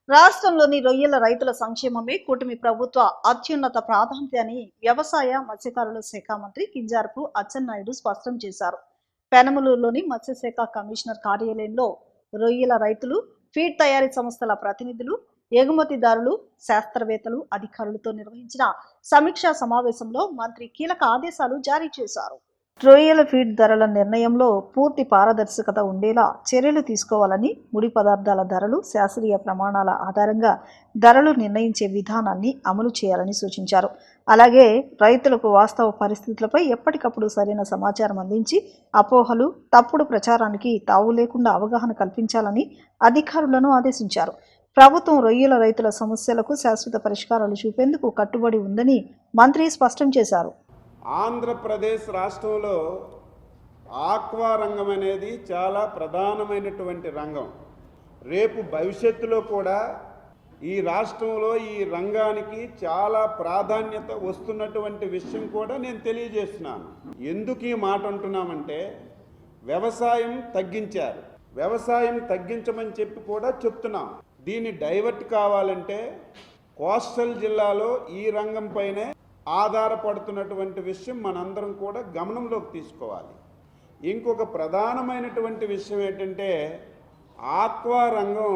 రాష్ట్రంలోని రొయ్యల రైతుల సంక్షేమమే కూటమి ప్రభుత్వ అత్యున్నత ప్రాధాన్యత అని వ్యవసాయ మత్స్యకారుల శాఖ మంత్రి కింజారపు అచ్చెన్నాయుడు స్పష్టం చేశారు. పెనమలూరులోని మత్స్యశాఖ కమిషనర్ కార్యాలయంలో రొయ్యల రైతులు, ఫీడ్ తయారీ సంస్థల ప్రతినిధులు, ఎగుమతిదారులు, శాస్త్రవేత్తలు, అధికారులతో నిర్వహించిన సమీక్షా సమావేశంలో మంత్రి కీలక ఆదేశాలు జారీ చేశారు. రొయ్యల ఫీడ్ ధరల నిర్ణయంలో పూర్తి పారదర్శకత ఉండేలా చర్యలు తీసుకోవాలని, ముడి పదార్థాల ధరలు శాస్త్రీయ ప్రమాణాల ఆధారంగా ధరలు నిర్ణయించే విధానాన్ని అమలు చేయాలని సూచించారు. అలాగే రైతులకు వాస్తవ పరిస్థితులపై ఎప్పటికప్పుడు సరైన సమాచారం అందించి అపోహలు, తప్పుడు ప్రచారానికి తావు లేకుండా అవగాహన కల్పించాలని అధికారులను ఆదేశించారు. ప్రభుత్వం రొయ్యల రైతుల సమస్యలకు శాశ్వత పరిష్కారాలు చూపేందుకు కట్టుబడి ఉందని మంత్రి స్పష్టం చేశారు. ఆంధ్రప్రదేశ్ రాష్ట్రంలో ఆక్వా రంగం అనేది చాలా ప్రధానమైనటువంటి రంగం. రేపు భవిష్యత్తులో కూడా ఈ రాష్ట్రంలో ఈ రంగానికి చాలా ప్రాధాన్యత వస్తున్నటువంటి విషయం కూడా నేను తెలియజేస్తున్నాను. ఎందుకు ఈ మాట అంటున్నామంటే, వ్యవసాయం తగ్గించారు, వ్యవసాయం తగ్గించమని చెప్పి కూడా చెప్తున్నాం. దీన్ని డైవర్ట్ కావాలంటే కోస్టల్ జిల్లాలో ఈ రంగం పైనే ఆధారపడుతున్నటువంటి విషయం మనందరం కూడా గమనంలోకి తీసుకోవాలి. ఇంకొక ప్రధానమైనటువంటి విషయం ఏంటంటే, ఆక్వా రంగం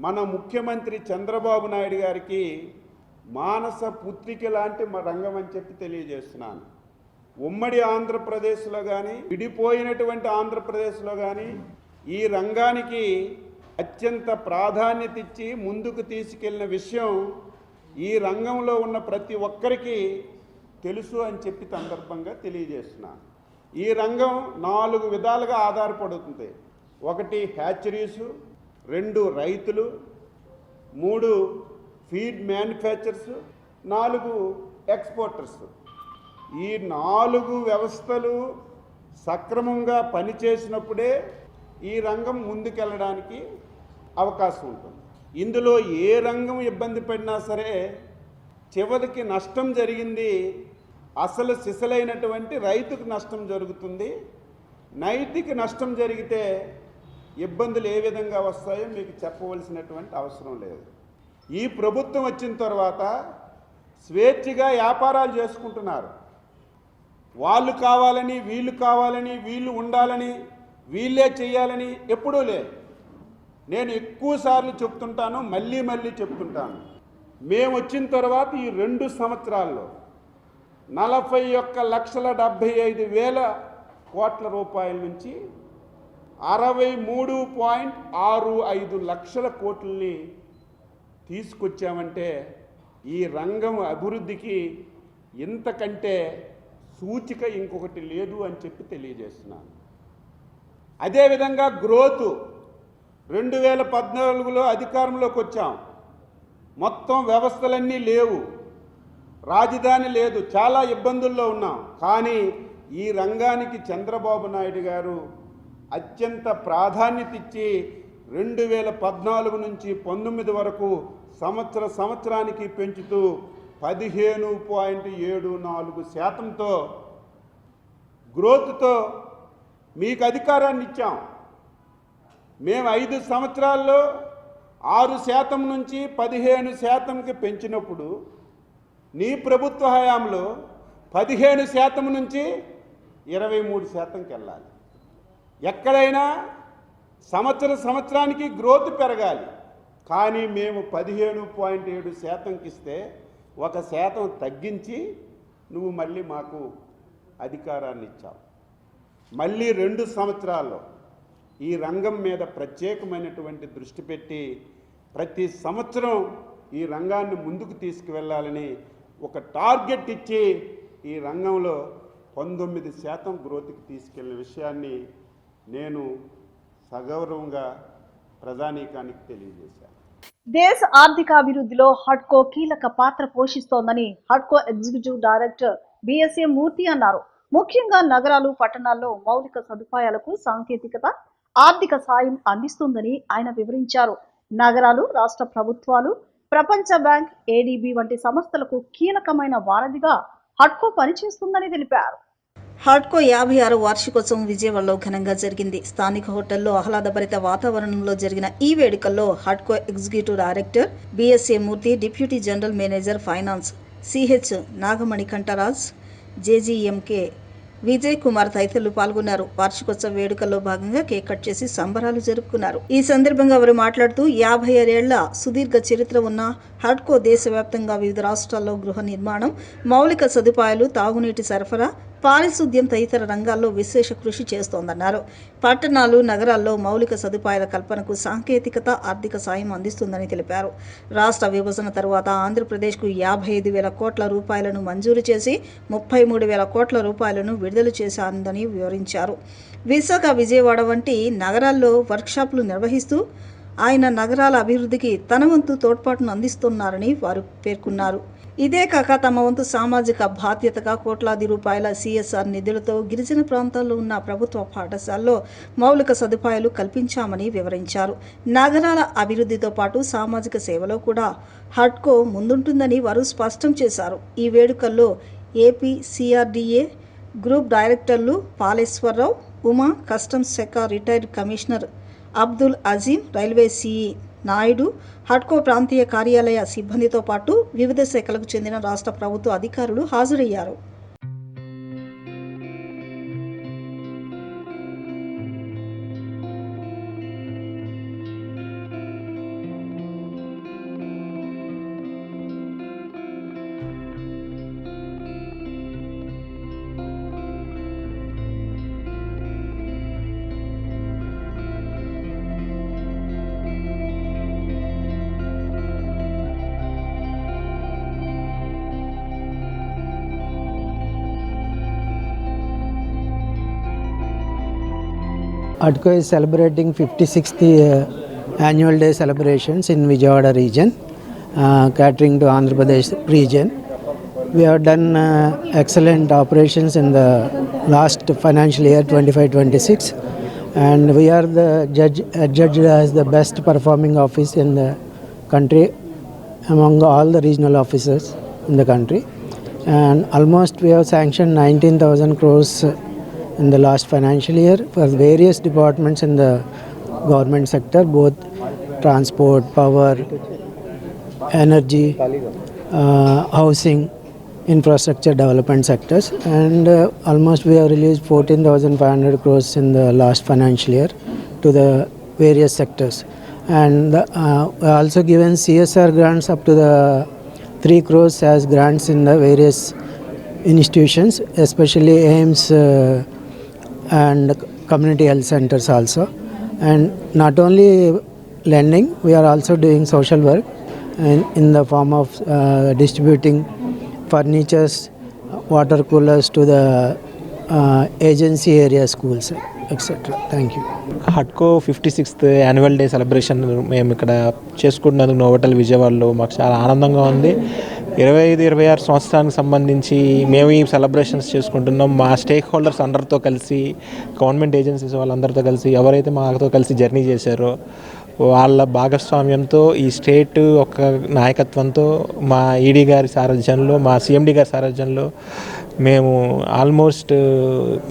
మన ముఖ్యమంత్రి చంద్రబాబు నాయుడు గారికి మానస పుత్రిక లాంటి రంగం అని చెప్పి తెలియజేస్తున్నాను. ఉమ్మడి ఆంధ్రప్రదేశ్లో కానీ, విడిపోయినటువంటి ఆంధ్రప్రదేశ్లో కానీ ఈ రంగానికి అత్యంత ప్రాధాన్యత ఇచ్చి ముందుకు తీసుకెళ్లిన విషయం ఈ రంగంలో ఉన్న ప్రతి ఒక్కరికి తెలుసు అని చెప్పి సందర్భంగా తెలియజేస్తున్నాను. ఈ రంగం 4 విధాలుగా ఆధారపడుతుంది. 1 హ్యాచరీసు, 2 రైతులు, 3 ఫీడ్ మ్యానుఫ్యాక్చర్స్, 4 ఎక్స్పోర్టర్స్. ఈ 4 వ్యవస్థలు సక్రమంగా పనిచేసినప్పుడే ఈ రంగం ముందుకెళ్ళడానికి అవకాశం ఉంటుంది. ఇందులో ఏ రంగం ఇబ్బంది పడినా సరే చివరికి నష్టం జరిగింది అసలు సిసలైనటువంటి రైతుకు నష్టం జరుగుతుంది. నైతిక నష్టం జరిగితే ఇబ్బందులు ఏ విధంగా వస్తాయో మీకు చెప్పవలసినటువంటి అవసరం లేదు. ఈ ప్రభుత్వం వచ్చిన తర్వాత స్వేచ్ఛగా వ్యాపారాలు చేసుకుంటున్నారు. వాళ్ళు కావాలని, వీళ్ళు కావాలని, వీళ్ళు ఉండాలని, వీళ్ళే చేయాలని ఎప్పుడూ లేదు. నేను ఎక్కువసార్లు చెప్తుంటాను, మళ్ళీ చెప్తుంటాను. మేము వచ్చిన తర్వాత ఈ 2 సంవత్సరాల్లో 41,75,000 కోట్ల రూపాయల నుంచి 63.65 లక్షల కోట్లని తీసుకొచ్చామంటే ఈ రంగం అభివృద్ధికి ఇంతకంటే సూచిక ఇంకొకటి లేదు అని చెప్పి తెలియజేస్తున్నాను. అదేవిధంగా గ్రోత్ 2014లో అధికారంలోకి వచ్చాం. మొత్తం వ్యవస్థలన్నీ లేవు, రాజధాని లేదు, చాలా ఇబ్బందుల్లో ఉన్నాం. కానీ ఈ రంగానికి చంద్రబాబు నాయుడు గారు అత్యంత ప్రాధాన్యత ఇచ్చి 2014 నుంచి 19 వరకు సంవత్సరానికి పెంచుతూ 15.74% గ్రోత్తో మీకు అధికారాన్ని ఇచ్చాం. మేము 5 సంవత్సరాల్లో 6% నుంచి 15%కి పెంచినప్పుడు నీ ప్రభుత్వ హయాంలో 15% నుంచి 23%కి వెళ్ళాలి. ఎక్కడైనా సంవత్సరానికి గ్రోత్ పెరగాలి. కానీ మేము 15.7%కి ఇస్తే 1% తగ్గించి నువ్వు మళ్ళీ మాకు అధికారాన్ని ఇచ్చావు. మళ్ళీ 2 సంవత్సరాల్లో ఈ రంగం మీద ప్రత్యేకమైనటువంటి దృష్టి పెట్టి ప్రతి సంవత్సరం ఈ రంగాన్ని ముందుకు తీసుకువెళ్ళాలని ఒక టార్గెట్ ఇచ్చి ఈ రంగంలో 19% గ్రోత్కి తీసుకెళ్లిన విషయాన్ని నేను సగౌరవంగా ప్రజానీకానికి తెలియజేశాను. దేశ ఆర్థికాభివృద్ధిలో హడ్కో కీలక పాత్ర పోషిస్తోందని హడ్కో ఎగ్జిక్యూటివ్ డైరెక్టర్ బిఎస్ఏ మూర్తి అన్నారు. ముఖ్యంగా నగరాలు, పట్టణాల్లో మౌలిక సదుపాయాలకు సాంకేతికత, ఆర్థిక సాయం అందిస్తుందని ఆయన వివరించారు. నగరాలు, రాష్ట్ర ప్రభుత్వాలు, ప్రపంచ బ్యాంక్, ఏడీబీ వంటి సంస్థలకు కీలకమైన వారధిగా హడ్కో పనిచేస్తుందని తెలిపారు. హాడ్కో 56 వార్షికోత్సవం విజయవాడలో ఘనంగా జరిగింది. స్థానిక హోటల్లో ఆహ్లాదభరిత వాతావరణంలో జరిగిన ఈ వేడుకల్లో హాడ్కో executive director BSA Murthy, deputy general manager finance CH Nagamani Kantharaj, JGM K Vijay Kumar తదితరులు పాల్గొన్నారు. వార్షికోత్సవ వేడుకల్లో భాగంగా కేక్ కట్ చేసి సంబరాలు జరుపుకున్నారు. ఈ సందర్భంగా వారు మాట్లాడుతూ 56 ఏళ్ల సుదీర్ఘ చరిత్ర ఉన్న హాడ్కో దేశవ్యాప్తంగా వివిధ రాష్ట్రాల్లో గృహ నిర్మాణం, మౌలిక సదుపాయాలు, తాగునీటి సరఫరా, పారిశుద్ధ్యం తదితర రంగాల్లో విశేష కృషి చేస్తోందన్నారు. పట్టణాలు, నగరాల్లో మౌలిక సదుపాయాల కల్పనకు సాంకేతికత, ఆర్థిక సాయం అందిస్తుందని తెలిపారు. రాష్ట్ర విభజన తరువాత ఆంధ్రప్రదేశ్కు 55,000 కోట్ల రూపాయలను మంజూరు చేసి 33,000 కోట్ల రూపాయలను విడుదల చేశారని వివరించారు. విశాఖ, విజయవాడ వంటి నగరాల్లో వర్క్షాపులు నిర్వహిస్తూ ఆయన నగరాల అభివృద్ధికి తన వంతు తోడ్పాటును అందిస్తున్నారని వారు పేర్కొన్నారు. ఇదే కాక తమ వంతు సామాజిక బాధ్యతగా కోట్లాది రూపాయల సిఎస్ఆర్ నిధులతో గిరిజన ప్రాంతాల్లో ఉన్న ప్రభుత్వ పాఠశాలలో మౌలిక సదుపాయాలు కల్పించామని వివరించారు. నగరాల అభివృద్ధితో పాటు సామాజిక సేవలో కూడా హాడ్కో ముందుంటుందని వారు స్పష్టం చేశారు. ఈ వేడుకల్లో ఏపీ సిఆర్డీఏ గ్రూప్ డైరెక్టర్లు పాలేశ్వరరావు, ఉమా, కస్టమ్స్ శాఖ retired commissioner Abdul Azeem, railway CE Naidu, హాడ్కో ప్రాంతీయ కార్యాలయ సిబ్బందితో పాటు వివిధ శాఖలకు చెందిన రాష్ట్ర ప్రభుత్వ అధికారులు హాజరయ్యారు. HUDCO is celebrating 56th annual day celebrations in Vijayawada region, catering to Andhra Pradesh region. We have done excellent operations in the last financial year 25-26, and we are the judged as the best performing office in the country among all the regional offices in the country. And almost we have sanctioned 19,000 crores in the last financial year for various departments in the government sector, both transport, power, energy, housing, infrastructure development sectors, and almost we have released 14,500 crores in the last financial year to the various sectors. And we also given CSR grants up to the 3 crores as grants in the various institutions, especially AIMS and community health centers also. And not only lending, we are also doing social work in the form of distributing furnitures, water coolers to the agency area schools, etc. Thank you. HUDCO 56th annual day celebration మేము ఇక్కడ చేసుకుంటున్నందుకు Novotel విజయవాడలో మాకు చాలా ఆనందంగా ఉంది. 25-26 సంవత్సరానికి సంబంధించి మేము ఈ సెలబ్రేషన్స్ చేసుకుంటున్నాం. మా స్టేక్ హోల్డర్స్ అందరితో కలిసి, గవర్నమెంట్ ఏజెన్సీస్ వాళ్ళందరితో కలిసి, ఎవరైతే మాతో కలిసి జర్నీ చేశారో వాళ్ళ భాగస్వామ్యంతో, ఈ స్టేట్ ఒక నాయకత్వంతో, మా ఈడీ గారి సారథ్యంలో, మా సిఎండి గారి సారథ్యంలో మేము ఆల్మోస్ట్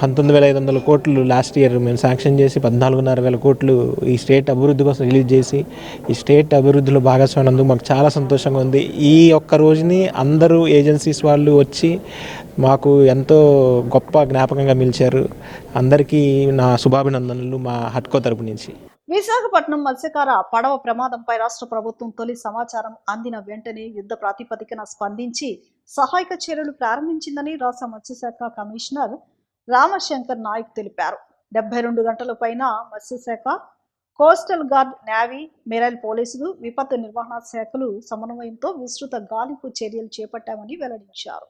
19,500 కోట్లు లాస్ట్ ఇయర్ మేము శాంక్షన్ చేసి 14,500 కోట్లు ఈ స్టేట్ అభివృద్ధి కోసం రిలీజ్ చేసి ఈ స్టేట్ అభివృద్ధిలో భాగస్వామ్యం మాకు చాలా సంతోషంగా ఉంది. ఈ ఒక్క రోజుని అందరూ ఏజెన్సీస్ వాళ్ళు వచ్చి మాకు ఎంతో గొప్ప జ్ఞాపకంగా నిలిచారు. అందరికీ నా శుభాభినందనలు మా HUDCO తరపు నుంచి. విశాఖపట్నం మత్స్యకార పడవ ప్రమాదంపై రాష్ట్ర ప్రభుత్వం తొలి సమాచారం అందిన వెంటనే యుద్ధ ప్రాతిపదికన స్పందించి సహాయక చర్యలు ప్రారంభించిందని రాష్ట్ర మత్స్యశాఖ కమిషనర్ రామశంకర్ నాయక్ తెలిపారు. 72 గంటల పైన మత్స్యశాఖ, కోస్టల్ గార్డ్, నేవీ, మెరైన్ పోలీసులు, విపత్తు నిర్వహణ శాఖలు సమన్వయంతో విస్తృత గాలింపు చర్యలు చేపట్టామని వెల్లడించారు.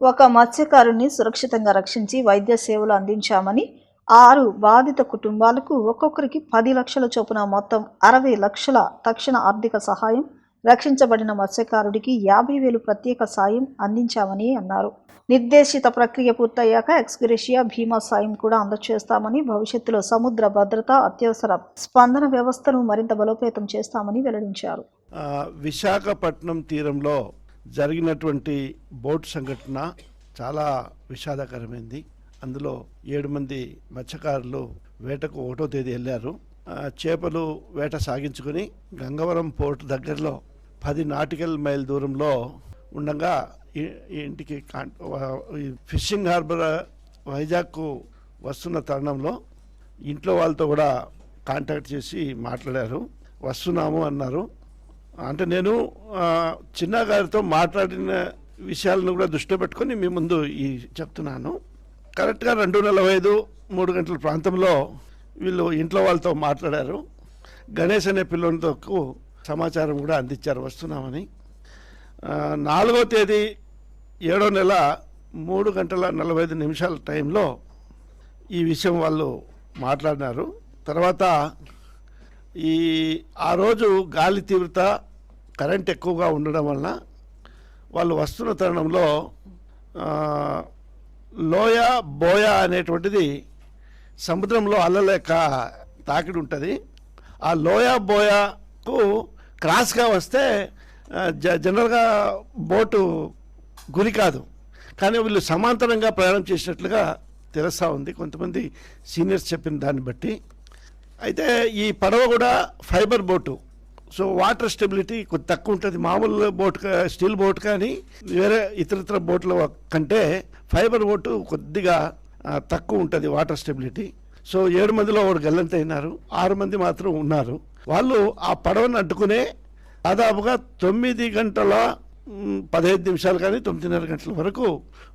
ఒక మత్స్యకారుని సురక్షితంగా రక్షించి వైద్య సేవలు అందించామని, 6 బాధిత కుటుంబాలకు ఒక్కొక్కరికి 10 లక్షల చొప్పున మొత్తం 60 లక్షల తక్షణ ఆర్థిక సహాయం, రక్షించబడిన మత్స్యకారుడికి 50,000 ప్రత్యేక సాయం అందించామని అన్నారు. నిర్దేశిత ప్రక్రియ పూర్తయ్యాక ఎక్స్గ్రేషియా, బీమా సాయం కూడా అందజేస్తామని, భవిష్యత్తులో సముద్ర భద్రత, అత్యవసర స్పందన వ్యవస్థను మరింత బలోపేతం చేస్తామని వెల్లడించారు. విశాఖపట్నం తీరంలో జరిగినటువంటి బోట్ సంఘటన చాలా విషాదకరమైంది. అందులో 7 మంది మత్స్యకారులు వేటకు 1వ తేదీ వెళ్ళారు. చేపలు వేట సాగించుకుని గంగవరం పోర్టు దగ్గరలో 10 నాటికల్ మైల్ దూరంలో ఉండగా ఇంటికి ఫిషింగ్ హార్బర్ వైజాగ్కు వస్తున్న తరుణంలో ఇంట్లో వాళ్ళతో కూడా కాంటాక్ట్ చేసి మాట్లాడారు. వస్తున్నాము అన్నారు. అంటే నేను చిన్న గారితో మాట్లాడిన విషయాలను కూడా దృష్టిలో పెట్టుకొని మీ ముందు చెప్తున్నాను. కరెక్ట్గా 2:45, 3 గంటల ప్రాంతంలో వీళ్ళు ఇంట్లో వాళ్ళతో మాట్లాడారు. గణేష్ అనే పిల్లలతో సమాచారం కూడా అందించారు వస్తున్నామని. 4వ తేదీ 7వ నెల 3:45 టైంలో ఈ విషయం వాళ్ళు మాట్లాడినారు. తర్వాత ఆ రోజు గాలి తీవ్రత, కరెంట్ ఎక్కువగా ఉండడం వలన వాళ్ళు వస్తున్న తరుణంలో లోయ బోయ అనేటువంటిది సముద్రంలో అల్లలేక తాకిడి ఉంటుంది. ఆ లోయ బోయకు క్రాస్గా వస్తే జనరల్గా బోటు గురి కాదు, కానీ వీళ్ళు సమాంతరంగా ప్రయాణం చేసినట్లుగా తెలుస్తూ ఉంది కొంతమంది సీనియర్స్ చెప్పిన దాన్ని బట్టి. అయితే ఈ పడవ కూడా fibre boat, so water stability కొద్ది తక్కువ ఉంటుంది. మామూలు బోట్, స్టీల్ బోట్ కానీ వేరే ఇతర బోట్ల కంటే ఫైబర్ బోటు కొద్దిగా తక్కువ ఉంటుంది వాటర్ స్టెబిలిటీ. సో 7 మందిలో ఒకడు గల్లంత అయినారు, 6 మంది మాత్రం ఉన్నారు. వాళ్ళు ఆ పడవను అడ్డుకునే దాదాపుగా 9:15 కానీ 9:30 గంటల వరకు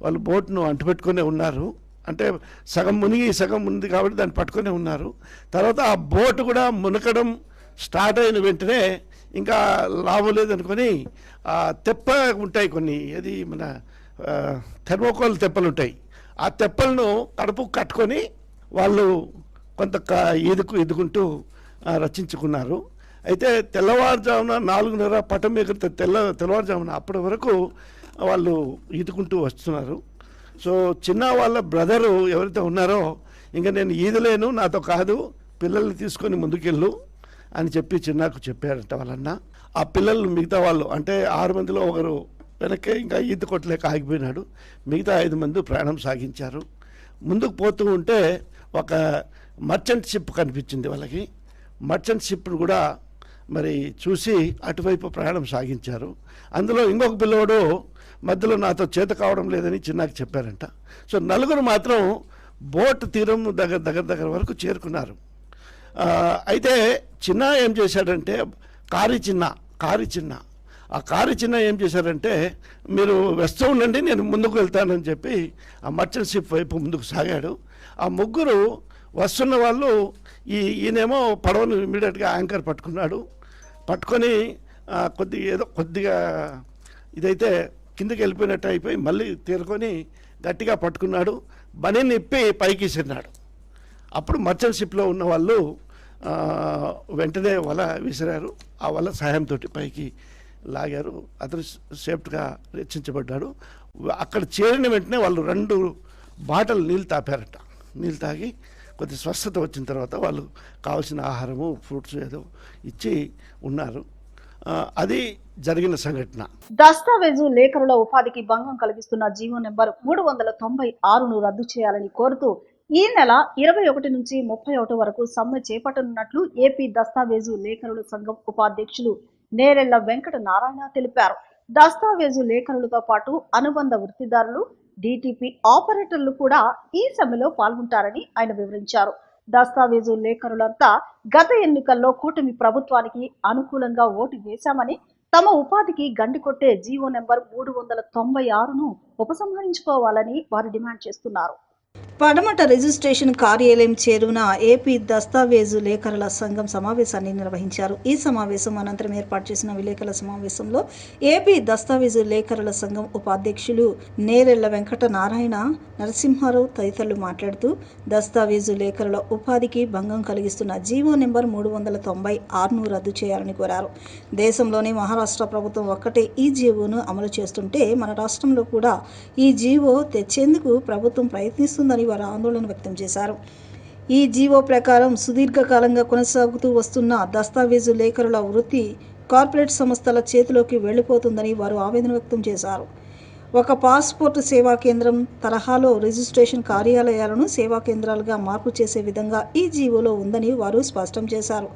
వాళ్ళు బోట్ను అంటుపెట్టుకునే ఉన్నారు. అంటే సగం మునిగి సగం ఉంది కాబట్టి దాన్ని పట్టుకునే ఉన్నారు. తర్వాత ఆ బోటు కూడా మునకడం స్టార్ట్ అయిన వెంటనే ఇంకా లాభం లేదనుకొని ఆ తెప్ప ఉంటాయి కొన్ని, అది మన థెర్మోకోల్ తెప్పలు ఉంటాయి, ఆ తెప్పలను కడుపు కట్టుకొని వాళ్ళు కొంత ఈదుకుంటూ రచించుకున్నారు. అయితే తెల్లవారుజామున 4:30 పటం ఎగురుతే తెల్లవారుజామున అప్పటి వరకు వాళ్ళు ఈదుకుంటూ వస్తున్నారు. సో చిన్న వాళ్ళ బ్రదరు ఎవరైతే ఉన్నారో, ఇంకా నేను ఈదలేను, నాతో కాదు, పిల్లల్ని తీసుకొని ముందుకెళ్ళు అని చెప్పి చిన్నకు చెప్పారంట వాళ్ళన్న. ఆ పిల్లలు మిగతా వాళ్ళు అంటే 6 మందిలో ఒకరు వెనక్కి ఇంకా ఈత కొట్టలేక ఆగిపోయినాడు. మిగతా 5 మంది ప్రయాణం సాగించారు. ముందుకు పోతూ ఉంటే ఒక మర్చెంట్ షిప్ కనిపించింది వాళ్ళకి. మర్చెంట్ షిప్ను కూడా మరి చూసి అటువైపు ప్రయాణం సాగించారు. అందులో ఇంకొక పిల్లవాడు మధ్యలో నాతో చేత కావడం లేదని చిన్నకి చెప్పారంట. సో 4 మాత్రం బోట్ తీరం దగ్గర వరకు చేరుకున్నారు. అయితే చిన్న ఏం చేశాడంటే కారి చిన్న ఆ కారు చిన్న ఏం చేశారంటే, మీరు వస్తూ ఉండండి నేను ముందుకు వెళ్తానని చెప్పి ఆ మర్చెంట్ షిప్ వైపు ముందుకు సాగాడు. ఆ ముగ్గురు వస్తున్న వాళ్ళు ఈయనేమో పడవను ఇమీడియట్గా యాంకర్ పట్టుకొని కొద్దిగా ఇదైతే కిందకి వెళ్ళిపోయినట్టు అయిపోయి మళ్ళీ తేరుకొని గట్టిగా పట్టుకున్నాడు. బనీని ఇప్పి పైకి విసిరినాడు. అప్పుడు మర్చెంట్ షిప్లో ఉన్న వాళ్ళు వెంటనే వల విసిరారు. ఆ వల సహాయంతో పైకి లాగారు. అతను సేఫ్ట్గా రక్షించబడ్డాడు. అక్కడ చేరిన వెంటనే వాళ్ళు 2 బాటలు నీళ్ళు తాపారట. నీళ్ళు తాగి కొద్ది స్వస్థత వచ్చిన తర్వాత వాళ్ళు కావాల్సిన ఆహారము, ఫ్రూట్స్ ఏదో ఇచ్చి ఉన్నారు. అది జరిగిన సంఘటన. దస్తావేజు లేఖరుల ఉపాధికి భంగం కలిగిస్తున్న జీవో నెంబర్ 396ను రద్దు చేయాలని కోరుతూ ఈ నెల 21 నుంచి 31 వరకు సమ్మె చేపట్టనున్నట్లు ఏపీ దస్తావేజు లేఖరుల సంఘం ఉపాధ్యక్షులు నేరెళ్ల వెంకట నారాయణ తెలిపారు. దస్తావేజు లేఖరులతో పాటు అనుబంధ వృత్తిదారులు, డిటిపి ఆపరేటర్లు కూడా ఈ సమ్మెలో పాల్గొంటారని ఆయన వివరించారు. దస్తావేజు లేఖరులంతా గత ఎన్నికల్లో కూటమి ప్రభుత్వానికి అనుకూలంగా ఓటు వేశామని, తమ ఉపాధికి గండి కొట్టే జీవో నెంబర్ 396ను ఉపసంహరించుకోవాలని వారు డిమాండ్ చేస్తున్నారు. పడమట రిజిస్ట్రేషన్ కార్యాలయం చేరున ఏపీ దస్తావేజు లేఖరుల సంఘం సమావేశాన్ని నిర్వహించారు. ఈ సమావేశం అనంతరం ఏర్పాటు చేసిన విలేకరుల సమావేశంలో ఏపీ దస్తావేజు లేఖరుల సంఘం ఉపాధ్యక్షులు నేరెళ్ల వెంకట నారాయణ, నరసింహారావు తదితరులు మాట్లాడుతూ దస్తావేజు లేఖరుల ఉపాధికి భంగం కలిగిస్తున్న జీవో నెంబర్ 396ను రద్దు చేయాలని కోరారు. దేశంలోని మహారాష్ట్ర ప్రభుత్వం ఒక్కటే ఈ జీవోను అమలు చేస్తుంటే మన రాష్ట్రంలో కూడా ఈ జీవో తెచ్చేందుకు ప్రభుత్వం ప్రయత్నిస్తుందని వారు ఆందోళన వ్యక్తం చేశారు. ఈ జీవో ప్రకారం సుదీర్ఘకాలంగా కొనసాగుతూ వస్తున్న దస్తావేజు లేఖరుల వృత్తి కార్పొరేట్ సంస్థల చేతిలోకి వెళ్లిపోతుందని వారు ఆవేదన వ్యక్తం చేశారు. ఒక పాస్పోర్టు సేవా కేంద్రం తరహాలో రిజిస్ట్రేషన్ కార్యాలయాలను సేవా కేంద్రాలుగా మార్పు చేసే విధంగా ఈ జీవోలో ఉందని వారు స్పష్టం చేశారు.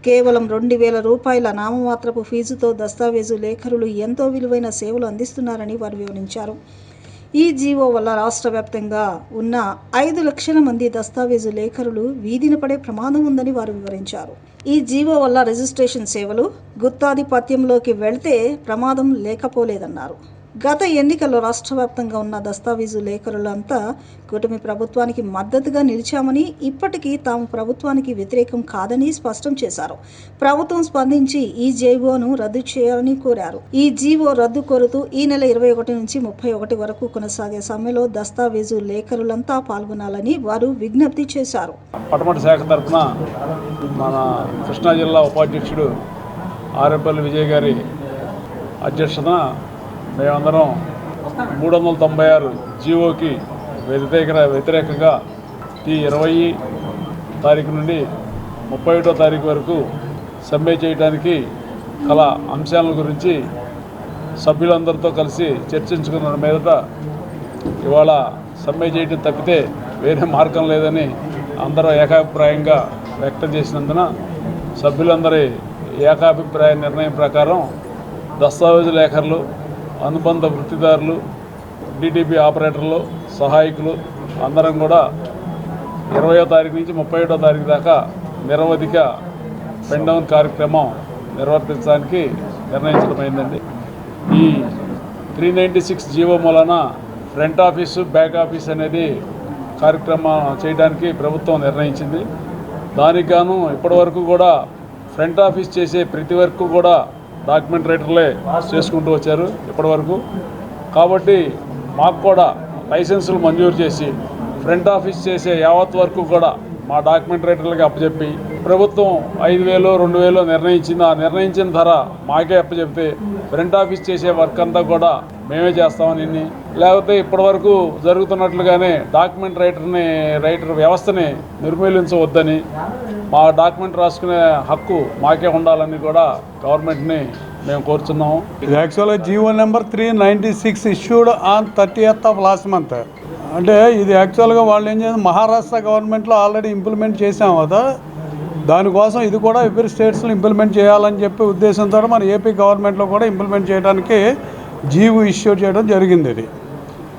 కేవలం 2,000 రూపాయల నామమాత్రపు ఫీజుతో దస్తావేజు లేఖరులు ఎంతో విలువైన సేవలు అందిస్తున్నారని వారు వివరించారు. ఈ జీవో వల్ల రాష్ట్ర వ్యాప్తంగా ఉన్న 5 లక్షల మంది దస్తావేజు లేఖరులు వీధిన పడే ప్రమాదం ఉందని వారు వివరించారు. ఈ జీవో వల్ల రిజిస్ట్రేషన్ సేవలు గుత్తాధిపత్యంలోకి వెళ్తే ప్రమాదం లేకపోలేదన్నారు. గత ఎన్నికల్లో రాష్ట్ర వ్యాప్తంగా ఉన్న దస్తావేజు లేఖరులంతా కూటమి ప్రభుత్వానికి మద్దతుగా నిలిచామని, ఇప్పటికీ తాము ప్రభుత్వానికి వ్యతిరేకం కాదని స్పష్టం చేశారు. ప్రభుత్వం స్పందించి ఈ జీవోను రద్దు చేయాలని కోరారు. ఈ జీవో రద్దు కోరుతూ ఈ నెల 21 నుంచి 31 వరకు కొనసాగే సమ్మెలో దస్తావేజు లేఖరులంతా పాల్గొనాలని వారు విజ్ఞప్తి చేశారు. పటమట శాఖ తరఫున మన కృష్ణా జిల్లా ఉపాధ్యక్షుడు ఆరేపల్లి విజయ్ గారి అధ్యక్షతన మేమందరం 396 జీవోకి వ్యతిరేకంగా ఈ 20 తారీఖు నుండి 31వ తారీఖు వరకు సమ్మె చేయడానికి గల అంశాల గురించి సభ్యులందరితో కలిసి చర్చించుకున్న మీదట ఇవాళ సమ్మె చేయడం తప్పితే వేరే మార్గం లేదని అందరూ ఏకాభిప్రాయంగా వ్యక్తం చేసినందున సభ్యులందరి ఏకాభిప్రాయ నిర్ణయం ప్రకారం దస్తావేజు లేఖరులు, అనుబంధ వృత్తిదారులు, డిటిపి ఆపరేటర్లు, సహాయకులు అందరం కూడా 20వ తారీఖు నుంచి 31వ తారీఖు దాకా నిరవధిక పెన్ డౌన్ కార్యక్రమం నిర్వర్తించడానికి నిర్ణయించడమైందండి. ఈ 396 జీవో మూలన ఫ్రంట్ ఆఫీసు, బ్యాక్ ఆఫీస్ అనేది కార్యక్రమం చేయడానికి ప్రభుత్వం నిర్ణయించింది. దానికి గాను ఇప్పటివరకు కూడా ఫ్రంట్ ఆఫీస్ చేసే ప్రతి వర్క్ కూడా డాక్యుమెంట్ రైటర్లే చేసుకుంటూ వచ్చారు ఇప్పటివరకు. కాబట్టి మాకు కూడా లైసెన్సులు మంజూరు చేసి ఫ్రంట్ ఆఫీస్ చేసే యావత్ వరకు కూడా మా డాక్యుమెంట్ రైటర్లకి అప్పచెప్పి ప్రభుత్వం 5,000, 2,000 నిర్ణయించింది. ఆ నిర్ణయించిన ధర మాకే అప్పచెప్తే ఫ్రంట్ ఆఫీస్ చేసే వర్క్ అంతా కూడా మేమే చేస్తామని, లేకపోతే ఇప్పటివరకు జరుగుతున్నట్లుగానే డాక్యుమెంట్ రైటర్ వ్యవస్థని నిర్మూలించవద్దని, మా డాక్యుమెంట్ రాసుకునే హక్కు మాకే ఉండాలని కూడా గవర్నమెంట్ని మేము కోరుతున్నాము. ఇది యాక్చువల్గా GO number 396 issued on 30th of last month. అంటే ఇది యాక్చువల్గా వాళ్ళు ఏం చేయాలి, మహారాష్ట్ర గవర్నమెంట్లో ఆల్రెడీ ఇంప్లిమెంట్ చేసాం కదా, దానికోసం ఇది కూడా ఎవ్రీ స్టేట్స్లో ఇంప్లిమెంట్ చేయాలని చెప్పి ఉద్దేశంతో మన ఏపీ గవర్నమెంట్లో కూడా ఇంప్లిమెంట్ చేయడానికి జీవో ఇష్యూ చేయడం జరిగింది. ఇది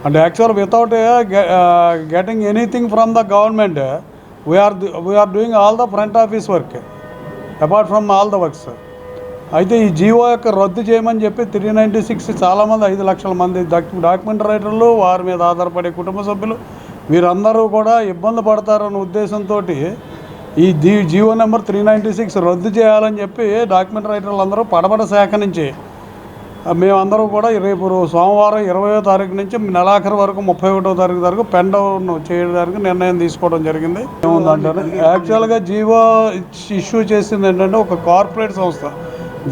అంటే actual without getting anything from the government we're doing all the front office work apart from all the works. అయితే ఈ జీవో యొక్క రద్దు చేయమని చెప్పి 396 చాలామంది 5 లక్షల మంది డాక్యుమెంట్ రైటర్లు, వారి మీద ఆధారపడే కుటుంబ సభ్యులు వీరందరూ కూడా ఇబ్బంది పడతారన్న ఉద్దేశంతో ఈ జీవో నెంబర్ 396 రద్దు చేయాలని చెప్పి డాక్యుమెంట్ రైటర్లు అందరూ పడమట శాఖ నుంచి మేమందరూ కూడా రేపు సోమవారం 20వ తారీఖు నుంచి నెలాఖరు వరకు 31వ తారీఖు వరకు పెన్ డౌన్ చేయడానికి నిర్ణయం తీసుకోవడం జరిగింది. ఏముందంటే యాక్చువల్గా జీవో ఇష్యూ చేసింది ఏంటంటే ఒక కార్పొరేట్ సంస్థ,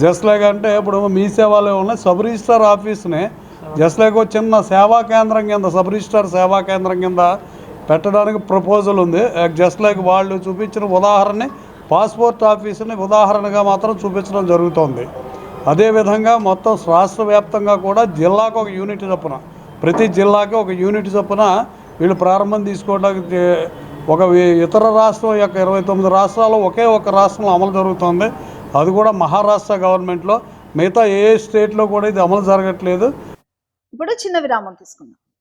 జస్ట్ లైక్ అంటే ఇప్పుడు మీ సేవలో ఉన్న సబ్ రిజిస్ట్రార్ ఆఫీస్ని జస్ట్ లైక్ ఒక చిన్న సేవా కేంద్రం కింద, సబ్ రిజిస్ట్రార్ సేవా కేంద్రం కింద పెట్టడానికి ప్రపోజల్ ఉంది. జస్ట్ లైక్ వాళ్ళు చూపించిన ఉదాహరణని పాస్పోర్ట్ ఆఫీస్ని ఉదాహరణగా మాత్రం చూపించడం జరుగుతుంది. అదేవిధంగా మొత్తం రాష్ట్ర వ్యాప్తంగా కూడా జిల్లాకు ఒక యూనిట్ చొప్పున, ప్రతి జిల్లాకి ఒక యూనిట్ చొప్పున వీళ్ళు ప్రారంభం తీసుకోవడానికి ఒక ఇతర రాష్ట్రం యొక్క 29 రాష్ట్రాల్లో ఒకే ఒక రాష్ట్రంలో అమలు జరుగుతుంది. అది కూడా మహారాష్ట్ర గవర్నమెంట్లో. మిగతా ఏ స్టేట్లో కూడా ఇది అమలు జరగట్లేదు. ఇప్పుడు చిన్న విరామం తీసుకుందాం.